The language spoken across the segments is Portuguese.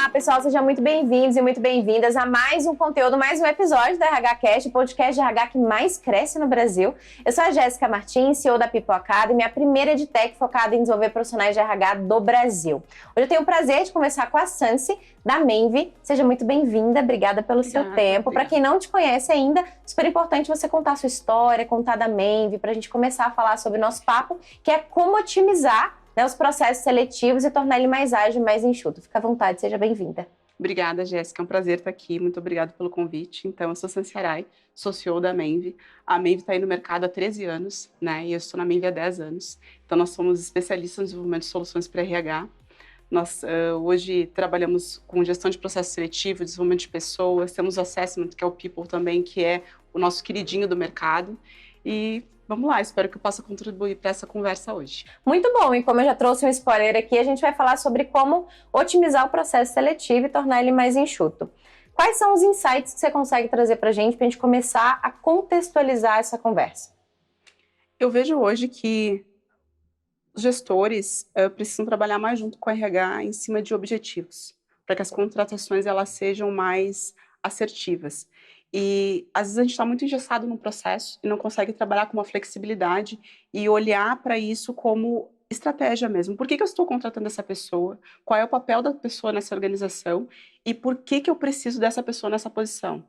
Olá, pessoal, sejam muito bem-vindos e muito bem-vindas a mais um conteúdo, mais um episódio da RH Cast, o podcast de RH que mais cresce no Brasil. Eu sou a Jéssica Martins, CEO da People Academy, a primeira edtech focada em desenvolver profissionais de RH do Brasil. Hoje eu tenho o prazer de conversar com a Sansi, da Menvi. Seja muito bem-vinda, obrigada pelo seu tempo. Para quem não te conhece ainda, super importante você contar a sua história, contar da Menvi, para a gente começar a falar sobre o nosso papo, que é como otimizar os processos seletivos e tornar ele mais ágil e mais enxuto. Fica à vontade, seja bem-vinda. Obrigada, Jéssica. É um prazer estar aqui. Muito obrigada pelo convite. Então, eu sou Sansi Arai, sou CEO da Menvi. A Menvi está aí no mercado há 13 anos, né? E eu estou na Menvi há 10 anos. Então, nós somos especialistas no desenvolvimento de soluções para RH. Nós hoje trabalhamos com gestão de processo seletivo, desenvolvimento de pessoas. Temos o Assessment, que é o People também, que é o nosso queridinho do mercado. E vamos lá, espero que eu possa contribuir para essa conversa hoje. Muito bom, e como eu já trouxe um spoiler aqui, a gente vai falar sobre como otimizar o processo seletivo e tornar ele mais enxuto. Quais são os insights que você consegue trazer para a gente começar a contextualizar essa conversa? Eu vejo hoje que os gestores precisam trabalhar mais junto com a RH em cima de objetivos, para que as contratações elas sejam mais assertivas. E às vezes a gente está muito engessado no processo e não consegue trabalhar com uma flexibilidade e olhar para isso como estratégia mesmo. Por que eu estou contratando essa pessoa? Qual é o papel da pessoa nessa organização? E por que eu preciso dessa pessoa nessa posição?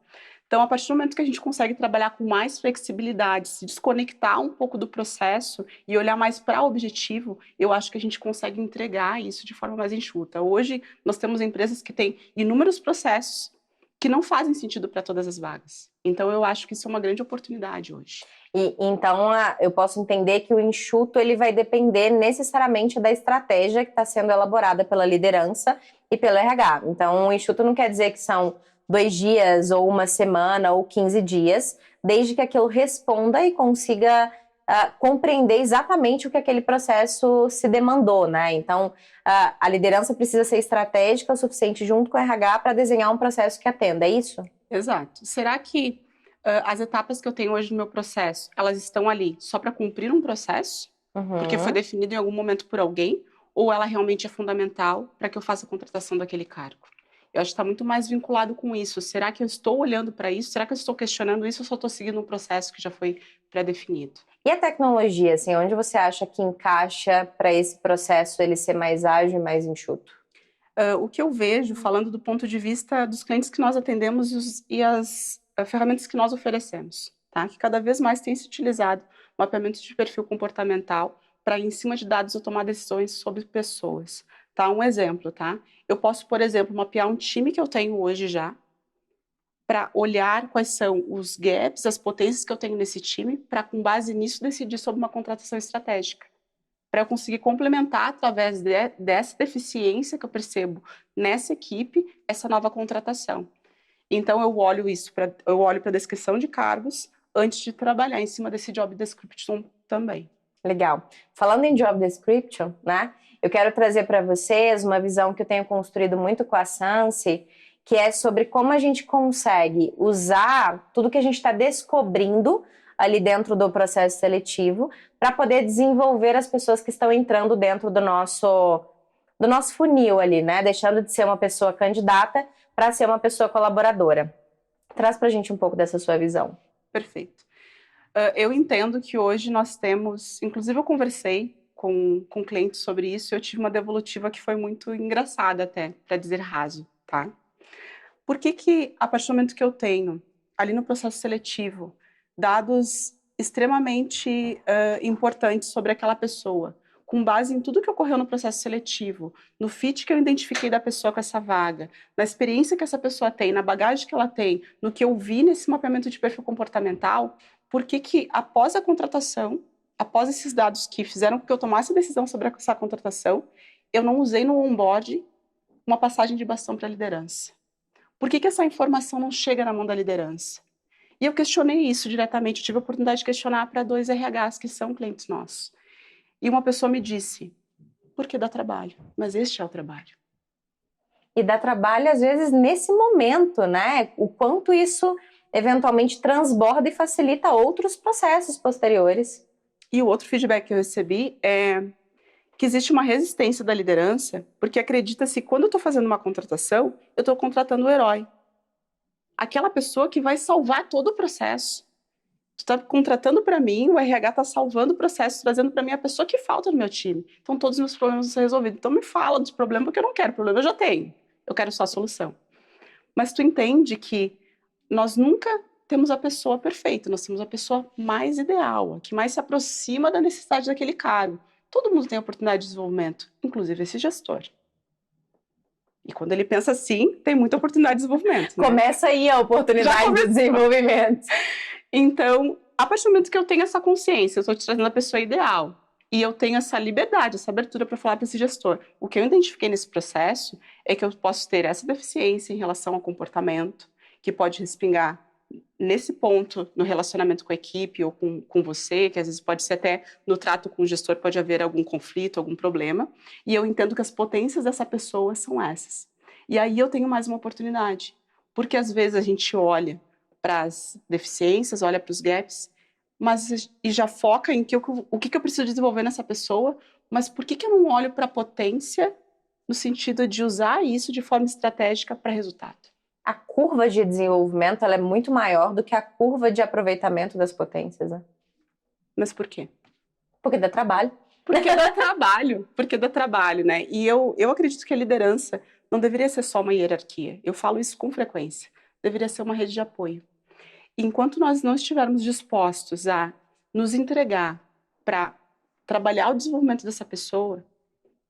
Então, a partir do momento que a gente consegue trabalhar com mais flexibilidade, se desconectar um pouco do processo e olhar mais para o objetivo, eu acho que a gente consegue entregar isso de forma mais enxuta. Hoje, nós temos empresas que têm inúmeros processos que não fazem sentido para todas as vagas. Então, eu acho que isso é uma grande oportunidade hoje. Então, eu posso entender que o enxuto ele vai depender necessariamente da estratégia que está sendo elaborada pela liderança e pelo RH. Então, o enxuto não quer dizer que são 2 dias, ou 1 semana, ou 15 dias, desde que aquilo responda e consiga compreender exatamente o que aquele processo se demandou, né? Então, a liderança precisa ser estratégica o suficiente junto com o RH para desenhar um processo que atenda, é isso? Exato. Será que as etapas que eu tenho hoje no meu processo, elas estão ali só para cumprir um processo? Porque foi definido em algum momento por alguém? Ou ela realmente é fundamental para que eu faça a contratação daquele cargo? Eu acho que está muito mais vinculado com isso. Será que eu estou olhando para isso? Será que eu estou questionando isso ou só estou seguindo um processo que já foi pré-definido? E a tecnologia, assim, onde você acha que encaixa para esse processo ele ser mais ágil e mais enxuto? O que eu vejo, falando do ponto de vista dos clientes que nós atendemos e as ferramentas que nós oferecemos, tá? Que cada vez mais tem se utilizado mapeamento de perfil comportamental para, em cima de dados, eu tomar decisões sobre pessoas. Tá? Um exemplo, tá? Eu posso, por exemplo, mapear um time que eu tenho hoje já, para olhar quais são os gaps, as potências que eu tenho nesse time, para, com base nisso, decidir sobre uma contratação estratégica. Para eu conseguir complementar, através dessa deficiência que eu percebo nessa equipe, essa nova contratação. Então, eu olho para a descrição de cargos antes de trabalhar em cima desse job description também. Legal. Falando em job description, né? Eu quero trazer para vocês uma visão que eu tenho construído muito com a Sansi, que é sobre como a gente consegue usar tudo que a gente está descobrindo ali dentro do processo seletivo para poder desenvolver as pessoas que estão entrando dentro do nosso funil ali, né? Deixando de ser uma pessoa candidata para ser uma pessoa colaboradora. Traz para a gente um pouco dessa sua visão. Perfeito. Eu entendo que hoje nós temos, inclusive eu conversei com clientes sobre isso, eu tive uma devolutiva que foi muito engraçada até, para dizer raso, tá? Por que a partir do momento que eu tenho, ali no processo seletivo, dados extremamente importantes sobre aquela pessoa, com base em tudo que ocorreu no processo seletivo, no fit que eu identifiquei da pessoa com essa vaga, na experiência que essa pessoa tem, na bagagem que ela tem, no que eu vi nesse mapeamento de perfil comportamental, por que após a contratação, após esses dados que fizeram com que eu tomasse a decisão sobre essa contratação, eu não usei no onboard uma passagem de bastão para a liderança? Por que essa informação não chega na mão da liderança? E eu questionei isso diretamente, eu tive a oportunidade de questionar para 2 RHs que são clientes nossos. E uma pessoa me disse, porque dá trabalho, mas este é o trabalho. E dá trabalho, às vezes, nesse momento, né? O quanto isso eventualmente transborda e facilita outros processos posteriores. E o outro feedback que eu recebi é, que existe uma resistência da liderança, porque acredita-se, quando eu estou fazendo uma contratação, eu estou contratando o herói. Aquela pessoa que vai salvar todo o processo. Tu está contratando para mim, o RH está salvando o processo, trazendo para mim a pessoa que falta no meu time. Então, todos os meus problemas vão ser resolvidos. Então, me fala dos problemas, porque eu não quero problema, eu já tenho. Eu quero só a solução. Mas tu entende que nós nunca temos a pessoa perfeita, nós temos a pessoa mais ideal, a que mais se aproxima da necessidade daquele cargo. Todo mundo tem oportunidade de desenvolvimento, inclusive esse gestor. E quando ele pensa assim, tem muita oportunidade de desenvolvimento. Né? Começa aí a oportunidade de desenvolvimento. Então, a partir do momento que eu tenho essa consciência, eu estou te trazendo a pessoa ideal, e eu tenho essa liberdade, essa abertura para falar para esse gestor. O que eu identifiquei nesse processo é que eu posso ter essa deficiência em relação ao comportamento, que pode respingar nesse ponto, no relacionamento com a equipe ou com você, que às vezes pode ser até no trato com o gestor, pode haver algum conflito, algum problema, e eu entendo que as potências dessa pessoa são essas. E aí eu tenho mais uma oportunidade, porque às vezes a gente olha para as deficiências, olha para os gaps, e já foca em o que eu preciso desenvolver nessa pessoa, mas por que eu não olho para a potência no sentido de usar isso de forma estratégica para resultado? A curva de desenvolvimento ela é muito maior do que a curva de aproveitamento das potências. Né? Mas por quê? Porque dá trabalho. Porque dá trabalho, né? E eu acredito que a liderança não deveria ser só uma hierarquia. Eu falo isso com frequência. Deveria ser uma rede de apoio. Enquanto nós não estivermos dispostos a nos entregar para trabalhar o desenvolvimento dessa pessoa,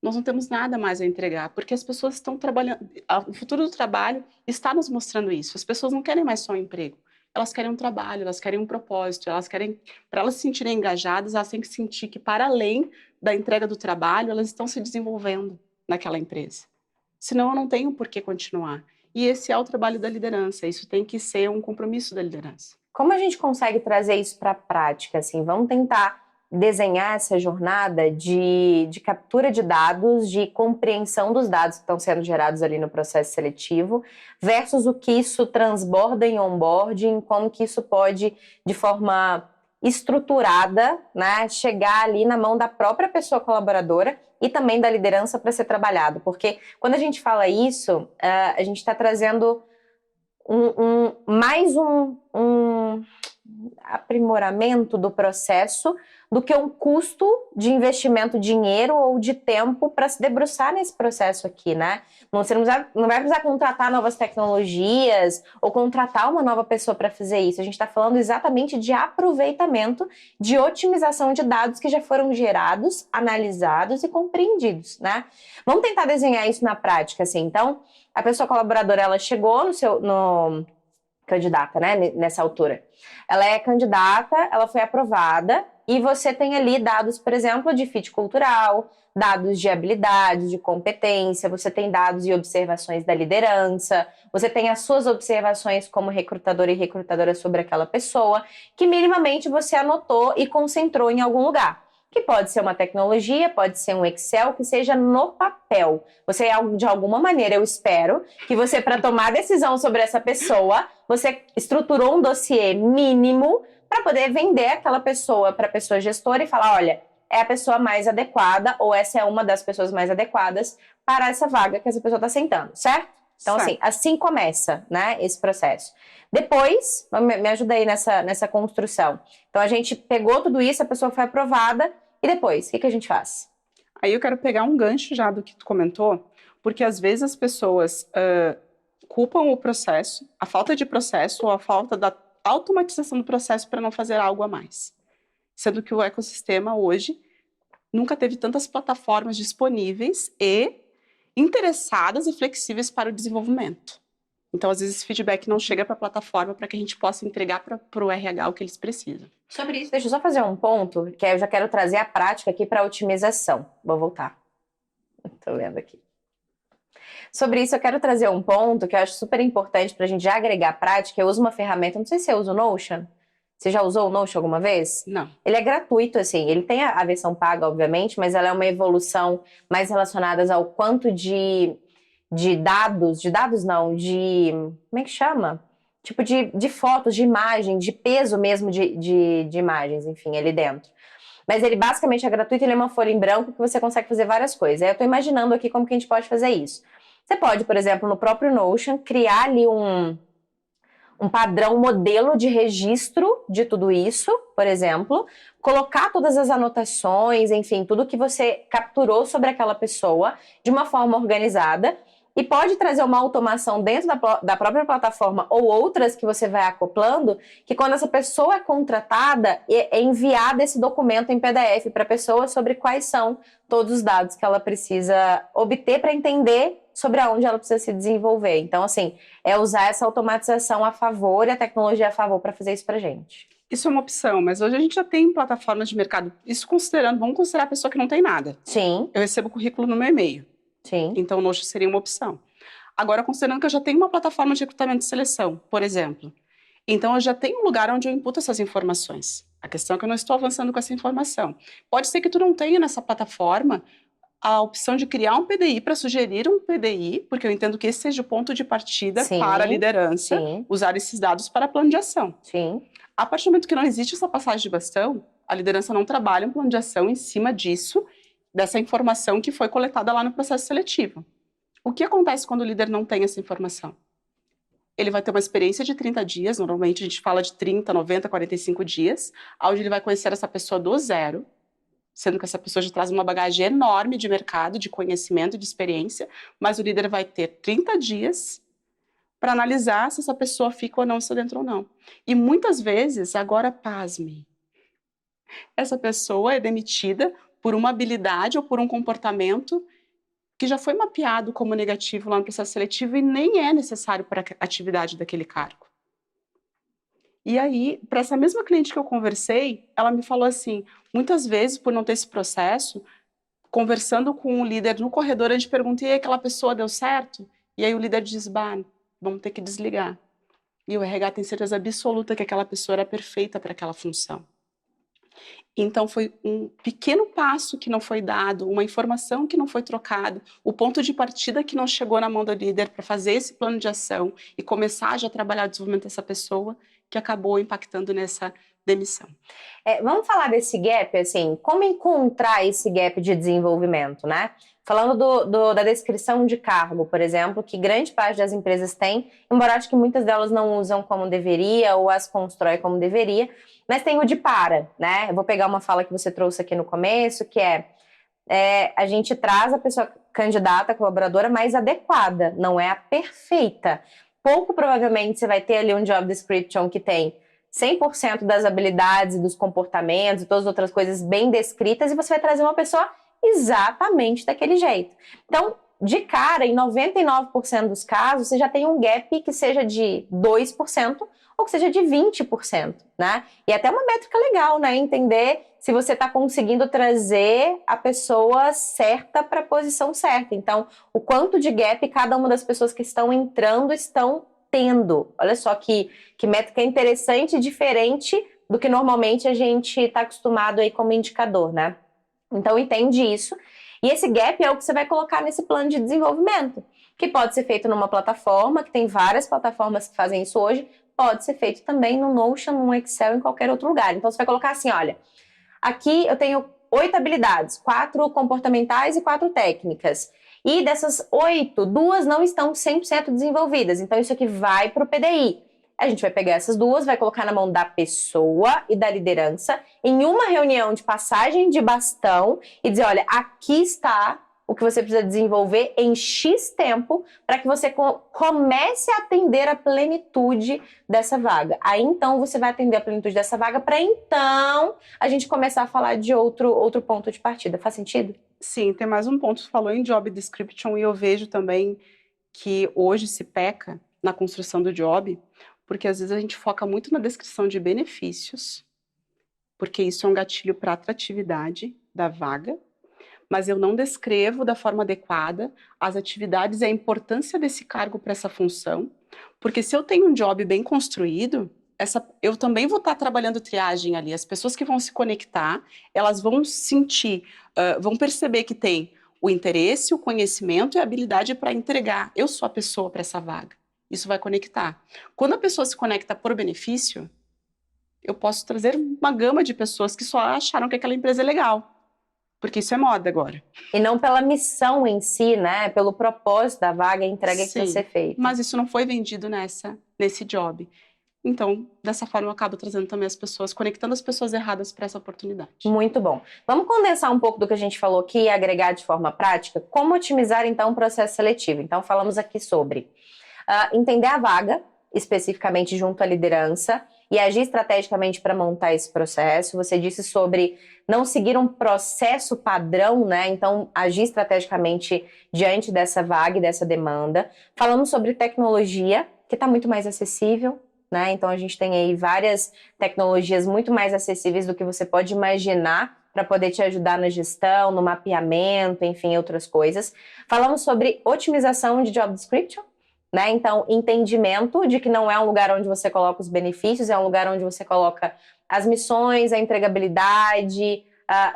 nós não temos nada mais a entregar, porque as pessoas estão trabalhando, o futuro do trabalho está nos mostrando isso. As pessoas não querem mais só um emprego, elas querem um trabalho, elas querem um propósito, elas querem, para elas se sentirem engajadas, elas têm que sentir que para além da entrega do trabalho, elas estão se desenvolvendo naquela empresa. Senão eu não tenho por que continuar. E esse é o trabalho da liderança, isso tem que ser um compromisso da liderança. Como a gente consegue trazer isso para a prática? Assim, vamos tentar desenhar essa jornada de captura de dados, de compreensão dos dados que estão sendo gerados ali no processo seletivo, versus o que isso transborda em onboarding, como que isso pode, de forma estruturada, né, chegar ali na mão da própria pessoa colaboradora e também da liderança para ser trabalhado. Porque quando a gente fala isso, a gente está trazendo mais um aprimoramento do processo do que um custo de investimento de dinheiro ou de tempo para se debruçar nesse processo aqui, né? Você não vai precisar contratar novas tecnologias ou contratar uma nova pessoa para fazer isso. A gente está falando exatamente de aproveitamento, de otimização de dados que já foram gerados, analisados e compreendidos, né? Vamos tentar desenhar isso na prática, assim. Então, a pessoa colaboradora, ela chegou no candidata, né, nessa altura. Ela é candidata, ela foi aprovada e você tem ali dados, por exemplo, de fit cultural, dados de habilidade, de competência, você tem dados e observações da liderança, você tem as suas observações como recrutador e recrutadora sobre aquela pessoa, que minimamente você anotou e concentrou em algum lugar. Que pode ser uma tecnologia, pode ser um Excel, que seja no papel. Você, de alguma maneira, eu espero que você, para tomar decisão sobre essa pessoa, você estruturou um dossiê mínimo para poder vender aquela pessoa para a pessoa gestora e falar, olha, é a pessoa mais adequada ou essa é uma das pessoas mais adequadas para essa vaga que essa pessoa está sentando, certo? Então, assim começa, né, esse processo. Depois, me ajuda aí nessa construção. Então, a gente pegou tudo isso, a pessoa foi aprovada, e depois, o que a gente faz? Aí eu quero pegar um gancho já do que tu comentou, porque às vezes as pessoas culpam o processo, a falta de processo ou a falta da automatização do processo para não fazer algo a mais. Sendo que o ecossistema hoje nunca teve tantas plataformas disponíveis e interessadas e flexíveis para o desenvolvimento. Então, às vezes, esse feedback não chega para a plataforma para que a gente possa entregar para o RH o que eles precisam. Sobre isso, deixa eu só fazer um ponto, que eu já quero trazer a prática aqui para a otimização. Vou voltar. Estou vendo aqui. Sobre isso, eu quero trazer um ponto que eu acho super importante para a gente já agregar a prática. Eu uso uma ferramenta, não sei se você usa o Notion. Você já usou o Notion alguma vez? Não. Ele é gratuito, assim. Ele tem a versão paga, obviamente, mas ela é uma evolução mais relacionada ao quanto de dados não, como é que chama? Tipo de fotos, de imagem, de peso mesmo de imagens, enfim, ali dentro. mas ele basicamente é gratuito, ele é uma folha em branco que você consegue fazer várias coisas. Aí eu tô imaginando aqui como que a gente pode fazer isso. Você pode, por exemplo, no próprio Notion, criar ali um padrão, um modelo de registro de tudo isso, por exemplo, colocar todas as anotações, enfim, tudo que você capturou sobre aquela pessoa de uma forma organizada, e pode trazer uma automação dentro da própria plataforma ou outras que você vai acoplando, que quando essa pessoa é contratada, é enviado esse documento em PDF para a pessoa sobre quais são todos os dados que ela precisa obter para entender sobre aonde ela precisa se desenvolver. Então, assim, é usar essa automatização a favor e a tecnologia a favor para fazer isso pra gente. Isso é uma opção, mas hoje a gente já tem plataformas de mercado. Isso considerando, vamos considerar a pessoa que não tem nada. Sim. Eu recebo currículo no meu e-mail. Sim. Então, o Notion seria uma opção. Agora, considerando que eu já tenho uma plataforma de recrutamento e seleção, por exemplo. Então, eu já tenho um lugar onde eu imputo essas informações. A questão é que eu não estou avançando com essa informação. Pode ser que tu não tenha nessa plataforma a opção de criar um PDI para sugerir um PDI, porque eu entendo que esse seja o ponto de partida para a liderança, usar esses dados para plano de ação. Sim. A partir do momento que não existe essa passagem de bastão, a liderança não trabalha um plano de ação em cima disso, dessa informação que foi coletada lá no processo seletivo. O que acontece quando o líder não tem essa informação? Ele vai ter uma experiência de 30 dias, normalmente a gente fala de 30, 90, 45 dias, onde ele vai conhecer essa pessoa do zero, sendo que essa pessoa já traz uma bagagem enorme de mercado, de conhecimento, de experiência, mas o líder vai ter 30 dias para analisar se essa pessoa fica ou não, se dentro ou não. E muitas vezes, agora pasme, essa pessoa é demitida por uma habilidade ou por um comportamento que já foi mapeado como negativo lá no processo seletivo e nem é necessário para a atividade daquele cargo. E aí, para essa mesma cliente que eu conversei, ela me falou assim, muitas vezes, por não ter esse processo, conversando com o líder no corredor, a gente pergunta, e aí, aquela pessoa deu certo? E aí o líder diz, bah, vamos ter que desligar. E o RH tem certeza absoluta que aquela pessoa era perfeita para aquela função. Então foi um pequeno passo que não foi dado, uma informação que não foi trocada, o ponto de partida que não chegou na mão do líder para fazer esse plano de ação e começar já a trabalhar o desenvolvimento dessa pessoa, que acabou impactando nessa demissão. Vamos falar desse gap, assim, como encontrar esse gap de desenvolvimento, né? Falando da descrição de cargo, por exemplo, que grande parte das empresas tem, embora acho que muitas delas não usam como deveria ou as constrói como deveria, mas tem o de para, né? Eu vou pegar uma fala que você trouxe aqui no começo, que a gente traz a pessoa candidata, colaboradora, mais adequada, não é a perfeita. Pouco provavelmente você vai ter ali um job description que tem 100% das habilidades e dos comportamentos e todas as outras coisas bem descritas e você vai trazer uma pessoa exatamente daquele jeito. Então, de cara, em 99% dos casos, você já tem um gap que seja de 2% ou que seja de 20%, né? E até uma métrica legal, né? Entender se você está conseguindo trazer a pessoa certa para a posição certa. Então, o quanto de gap cada uma das pessoas que estão entrando estão tendo. Olha só que métrica interessante e diferente do que normalmente a gente está acostumado aí como indicador, né? Então, entende isso. E esse gap é o que você vai colocar nesse plano de desenvolvimento, que pode ser feito numa plataforma, que tem várias plataformas que fazem isso hoje, pode ser feito também no Notion, no Excel, em qualquer outro lugar. Então, você vai colocar assim, olha, aqui eu tenho 8 habilidades, 4 comportamentais e 4 técnicas. E dessas 8, 2 não estão 100% desenvolvidas. Então, isso aqui vai para o PDI. A gente vai pegar essas 2, vai colocar na mão da pessoa e da liderança em uma reunião de passagem de bastão e dizer, olha, aqui está o que você precisa desenvolver em X tempo para que você comece a atender a plenitude dessa vaga. Aí, então, você vai atender a plenitude dessa vaga para, então, a gente começar a falar de outro ponto de partida. Faz sentido? Sim, tem mais um ponto. Você falou em job description e eu vejo também que hoje se peca na construção do job, porque às vezes a gente foca muito na descrição de benefícios, porque isso é um gatilho para a atratividade da vaga, mas eu não descrevo da forma adequada as atividades e a importância desse cargo para essa função, porque se eu tenho um job bem construído, eu também vou estar trabalhando triagem ali. As pessoas que vão se conectar, elas vão sentir, vão perceber que tem o interesse, o conhecimento e a habilidade para entregar. Eu sou a pessoa para essa vaga. Isso vai conectar. Quando a pessoa se conecta por benefício, eu posso trazer uma gama de pessoas que só acharam que aquela empresa é legal. Porque isso é moda agora. E não pela missão em si, né? Pelo propósito da vaga, a entrega que vai ser feita. Mas isso não foi vendido nesse job. Então, dessa forma, eu acabo trazendo também as pessoas, conectando as pessoas erradas para essa oportunidade. Muito bom. Vamos condensar um pouco do que a gente falou aqui e agregar de forma prática? Como otimizar, então, o processo seletivo? Então, falamos aqui sobre entender a vaga, especificamente junto à liderança, e agir estrategicamente para montar esse processo. Você disse sobre não seguir um processo padrão, né? Então, agir estrategicamente diante dessa vaga e dessa demanda. Falamos sobre tecnologia, que está muito mais acessível, né? Então, a gente tem aí várias tecnologias muito mais acessíveis do que você pode imaginar para poder te ajudar na gestão, no mapeamento, enfim, outras coisas. Falamos sobre otimização de job description, né? Então, entendimento de que não é um lugar onde você coloca os benefícios, é um lugar onde você coloca as missões, a entregabilidade,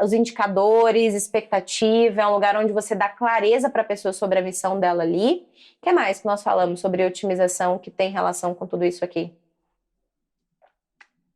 os indicadores, expectativa, é um lugar onde você dá clareza para a pessoa sobre a missão dela ali. O que mais que nós falamos sobre otimização que tem relação com tudo isso aqui?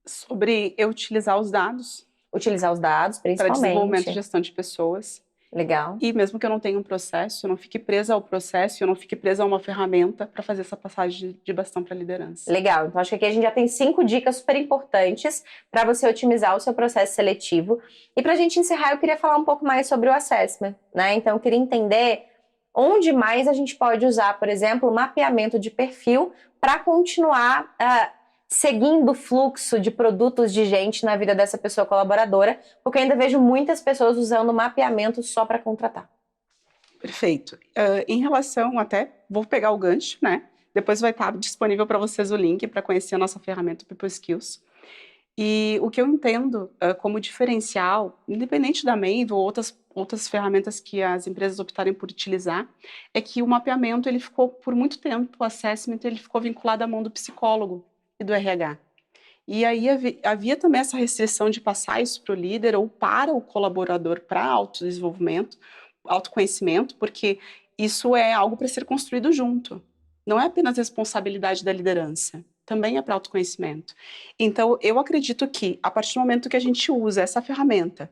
Sobre eu utilizar os dados. Utilizar os dados, principalmente. Para desenvolvimento e gestão de pessoas. Legal. E mesmo que eu não tenha um processo, eu não fique presa ao processo, eu não fique presa a uma ferramenta para fazer essa passagem de bastão para liderança. Legal. Então, acho que aqui a gente já tem 5 dicas super importantes para você otimizar o seu processo seletivo. E para a gente encerrar, eu queria falar um pouco mais sobre o assessment, né? Então, eu queria entender onde mais a gente pode usar, por exemplo, o mapeamento de perfil para continuar seguindo o fluxo de produtos de gente na vida dessa pessoa colaboradora, porque eu ainda vejo muitas pessoas usando mapeamento só para contratar. Perfeito. Em relação vou pegar o gancho, né? Depois vai estar disponível para vocês o link para conhecer a nossa ferramenta People Skills. E o que eu entendo como diferencial, independente da Maven ou outras ferramentas que as empresas optarem por utilizar, é que o mapeamento, ele ficou por muito tempo, o assessment, ele ficou vinculado à mão do psicólogo e do RH. E aí havia também essa restrição de passar isso para o líder ou para o colaborador para autodesenvolvimento, autoconhecimento, porque isso é algo para ser construído junto. Não é apenas responsabilidade da liderança, também é para autoconhecimento. Então, eu acredito que, a partir do momento que a gente usa essa ferramenta,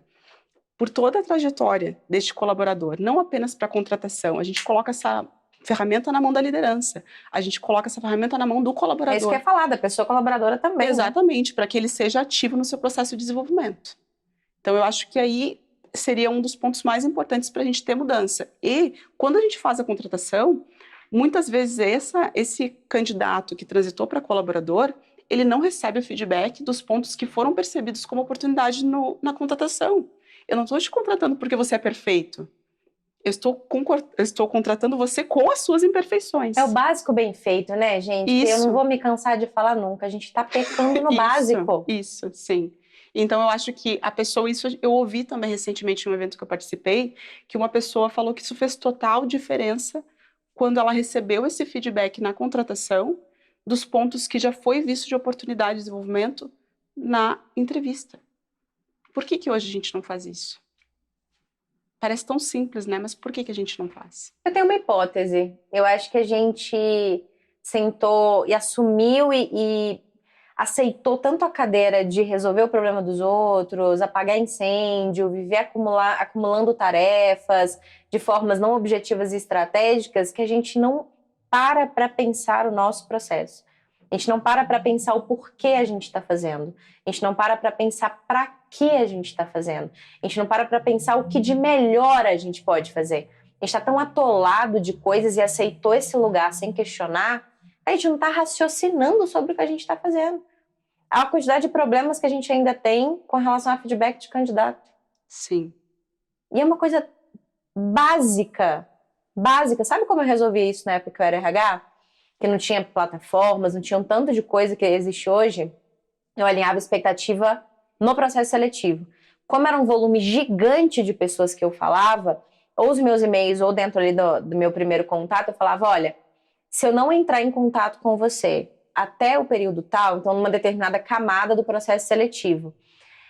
por toda a trajetória deste colaborador, não apenas para contratação, a gente coloca essa ferramenta na mão da liderança, a gente coloca essa ferramenta na mão do colaborador. É isso que eu ia falar, da pessoa colaboradora também. Exatamente, né? Para que ele seja ativo no seu processo de desenvolvimento. Então, eu acho que aí seria um dos pontos mais importantes para a gente ter mudança. E, quando a gente faz a contratação, muitas vezes esse candidato que transitou para colaborador, ele não recebe o feedback dos pontos que foram percebidos como oportunidade na contratação. Eu não estou te contratando porque você é perfeito. Eu estou contratando você com as suas imperfeições. É o básico bem feito, né, gente? Isso. Eu não vou me cansar de falar nunca. A gente está pecando no básico. Isso, sim. Então, eu acho que a pessoa... Isso eu ouvi também recentemente em um evento que eu participei, que uma pessoa falou que isso fez total diferença quando ela recebeu esse feedback na contratação dos pontos que já foi visto de oportunidade de desenvolvimento na entrevista. Por que hoje a gente não faz isso? Parece tão simples, né? Mas por que a gente não faz? Eu tenho uma hipótese. Eu acho que a gente sentou e assumiu e aceitou tanto a cadeira de resolver o problema dos outros, apagar incêndio, viver acumulando tarefas de formas não objetivas e estratégicas, que a gente não para pensar o nosso processo. A gente não para pensar o porquê a gente está fazendo. A gente não para pensar para que a gente está fazendo. A gente não para pensar o que de melhor a gente pode fazer. A gente está tão atolado de coisas e aceitou esse lugar sem questionar, a gente não está raciocinando sobre o que a gente está fazendo. Há uma quantidade de problemas que a gente ainda tem com relação a feedback de candidato. Sim. E é uma coisa básica. Básica. Sabe como eu resolvi isso na época que eu era RH? Que não tinha plataformas, não tinha um tanto de coisa que existe hoje. Eu alinhava expectativa no processo seletivo. Como era um volume gigante de pessoas que eu falava, ou os meus e-mails, ou dentro ali do meu primeiro contato, eu falava, olha, se eu não entrar em contato com você até o período tal, então numa determinada camada do processo seletivo,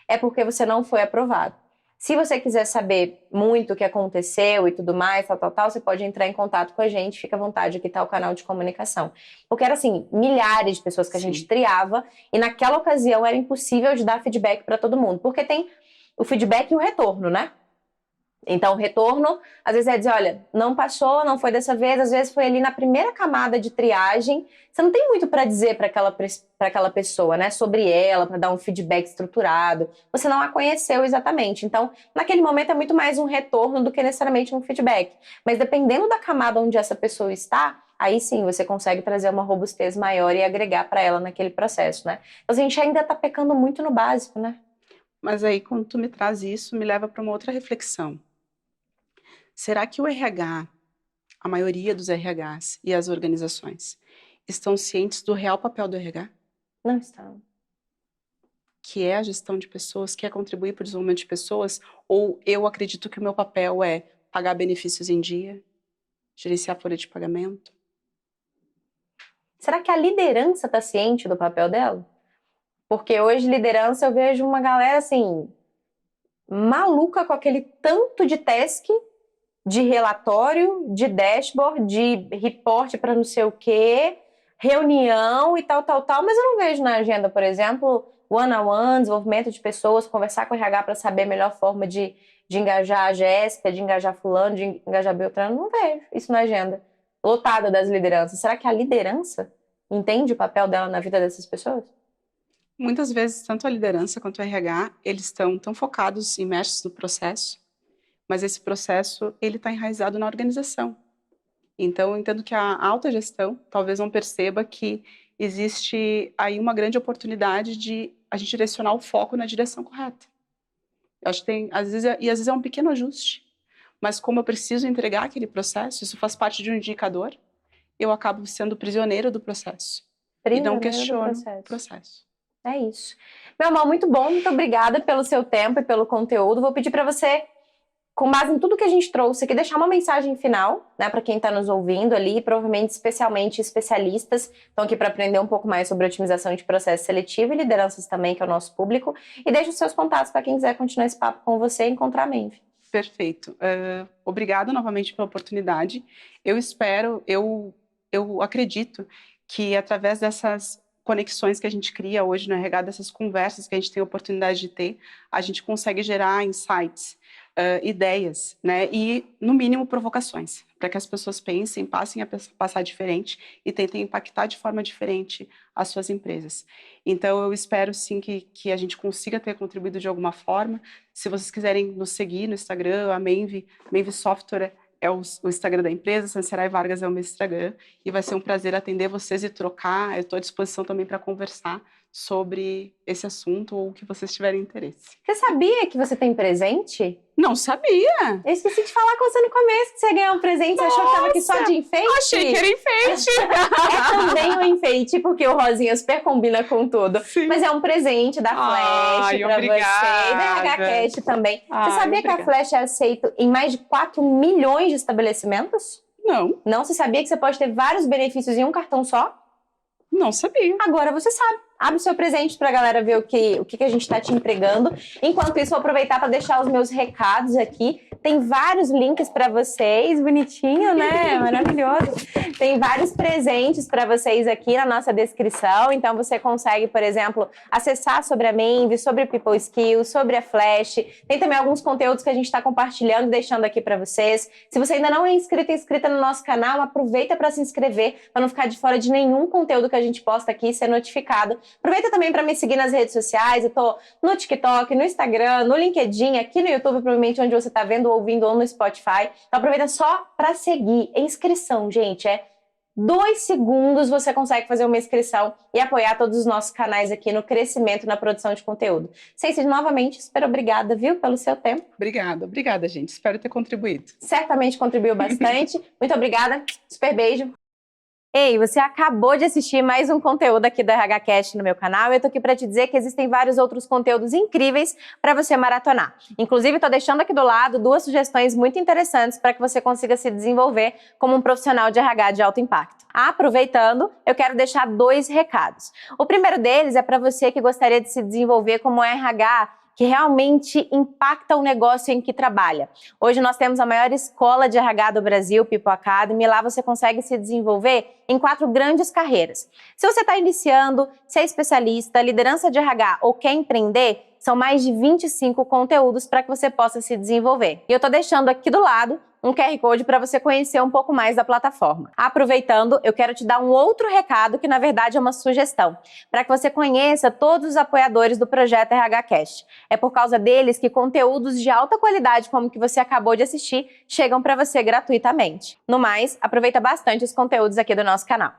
é porque você não foi aprovado. Se você quiser saber muito o que aconteceu e tudo mais, tal, você pode entrar em contato com a gente, fica à vontade, aqui tá o canal de comunicação. Porque era assim, milhares de pessoas que a gente triava, e naquela ocasião era impossível de dar feedback para todo mundo, porque tem o feedback e o retorno, né? Então, o retorno, às vezes é dizer, olha, não passou, não foi dessa vez, às vezes foi ali na primeira camada de triagem, você não tem muito para dizer para aquela pessoa, né, sobre ela, para dar um feedback estruturado, você não a conheceu exatamente. Então, naquele momento é muito mais um retorno do que necessariamente um feedback. Mas dependendo da camada onde essa pessoa está, aí sim você consegue trazer uma robustez maior e agregar para ela naquele processo, né? Então, a gente ainda está pecando muito no básico, né? Mas aí, quando tu me traz isso, me leva para uma outra reflexão. Será que o RH, a maioria dos RHs e as organizações, estão cientes do real papel do RH? Não estão. Que é a gestão de pessoas, que é contribuir para o desenvolvimento de pessoas? Ou eu acredito que o meu papel é pagar benefícios em dia, gerenciar a folha de pagamento? Será que a liderança está ciente do papel dela? Porque hoje, liderança, eu vejo uma galera, assim, maluca com aquele tanto de task, de relatório, de dashboard, de report para não sei o quê, reunião e tal, mas eu não vejo na agenda, por exemplo, one-on-one, desenvolvimento de pessoas, conversar com o RH para saber a melhor forma de engajar a Jéssica, de engajar fulano, de engajar Beltrano, não vejo isso na agenda. Lotada das lideranças. Será que a liderança entende o papel dela na vida dessas pessoas? Muitas vezes, tanto a liderança quanto o RH, eles estão tão focados, imersos no processo, mas esse processo, ele está enraizado na organização. Então, eu entendo que a alta gestão talvez não perceba que existe aí uma grande oportunidade de a gente direcionar o foco na direção correta. Eu acho que tem, às vezes é um pequeno ajuste, mas como eu preciso entregar aquele processo, isso faz parte de um indicador, eu acabo sendo prisioneiro do processo. E não questiono o processo. É isso. Meu amor, muito bom, muito obrigada pelo seu tempo e pelo conteúdo. Vou pedir para você, com base em tudo que a gente trouxe aqui, deixar uma mensagem final, né, para quem está nos ouvindo ali, provavelmente especialmente especialistas, estão aqui para aprender um pouco mais sobre otimização de processo seletivo e lideranças também, que é o nosso público, e deixa os seus contatos para quem quiser continuar esse papo com você e encontrar a Menve. Perfeito. Obrigada novamente pela oportunidade. Eu espero, eu acredito que através dessas conexões que a gente cria hoje no RH, dessas conversas que a gente tem a oportunidade de ter, a gente consegue gerar insights, ideias, né? E, no mínimo, provocações, para que as pessoas pensem, passem a passar diferente e tentem impactar de forma diferente as suas empresas. Então, eu espero, sim, que a gente consiga ter contribuído de alguma forma. Se vocês quiserem nos seguir no Instagram, a Menve Software é o Instagram da empresa, Sanserai Vargas é o meu Instagram, e vai ser um prazer atender vocês e trocar. Eu estou à disposição também para conversar sobre esse assunto ou o que vocês tiverem interesse. Você sabia que você tem presente? Não sabia! Eu esqueci de falar com você no começo que você ia ganhar um presente. Você achou que estava aqui só de enfeite? Achei que era enfeite! É também um enfeite, porque o rosinha super combina com tudo. Sim. Mas é um presente da Flash para você e da RH Cast também. Você sabia que a Flash é aceito em mais de 4 milhões de estabelecimentos? Não. Não? Você sabia que você pode ter vários benefícios em um cartão só? Não sabia. Agora você sabe. Abre o seu presente pra galera ver o que a gente tá te entregando. Enquanto isso, vou aproveitar para deixar os meus recados aqui. Tem vários links para vocês. Bonitinho, né? Maravilhoso. Tem vários presentes para vocês aqui na nossa descrição. Então, você consegue, por exemplo, acessar sobre a Menve, sobre o People Skills, sobre a Flash. Tem também alguns conteúdos que a gente está compartilhando e deixando aqui para vocês. Se você ainda não é inscrita no nosso canal, aproveita para se inscrever, para não ficar de fora de nenhum conteúdo que a gente posta aqui e ser notificado. Aproveita também para me seguir nas redes sociais. Eu tô no TikTok, no Instagram, no LinkedIn, aqui no YouTube, provavelmente onde você tá vendo, ouvindo, ou no Spotify. Então aproveita só para seguir. É inscrição, gente. É 2 segundos você consegue fazer uma inscrição e apoiar todos os nossos canais aqui no crescimento, na produção de conteúdo. Ceci, novamente, super obrigada, viu, pelo seu tempo. Obrigada, gente. Espero ter contribuído. Certamente contribuiu bastante. Muito obrigada. Super beijo. Ei, você acabou de assistir mais um conteúdo aqui do RH Cast no meu canal e eu tô aqui para te dizer que existem vários outros conteúdos incríveis para você maratonar. Inclusive, tô deixando aqui do lado 2 sugestões muito interessantes para que você consiga se desenvolver como um profissional de RH de alto impacto. Aproveitando, eu quero deixar 2 recados. O primeiro deles é para você que gostaria de se desenvolver como RH que realmente impacta o negócio em que trabalha. Hoje nós temos a maior escola de RH do Brasil, People Academy, e lá você consegue se desenvolver em 4 grandes carreiras. Se você está iniciando, se é especialista, liderança de RH ou quer empreender, são mais de 25 conteúdos para que você possa se desenvolver. E eu estou deixando aqui do lado um QR Code para você conhecer um pouco mais da plataforma. Aproveitando, eu quero te dar um outro recado que na verdade é uma sugestão, para que você conheça todos os apoiadores do projeto RH Cast. É por causa deles que conteúdos de alta qualidade como o que você acabou de assistir chegam para você gratuitamente. No mais, aproveita bastante os conteúdos aqui do nosso canal.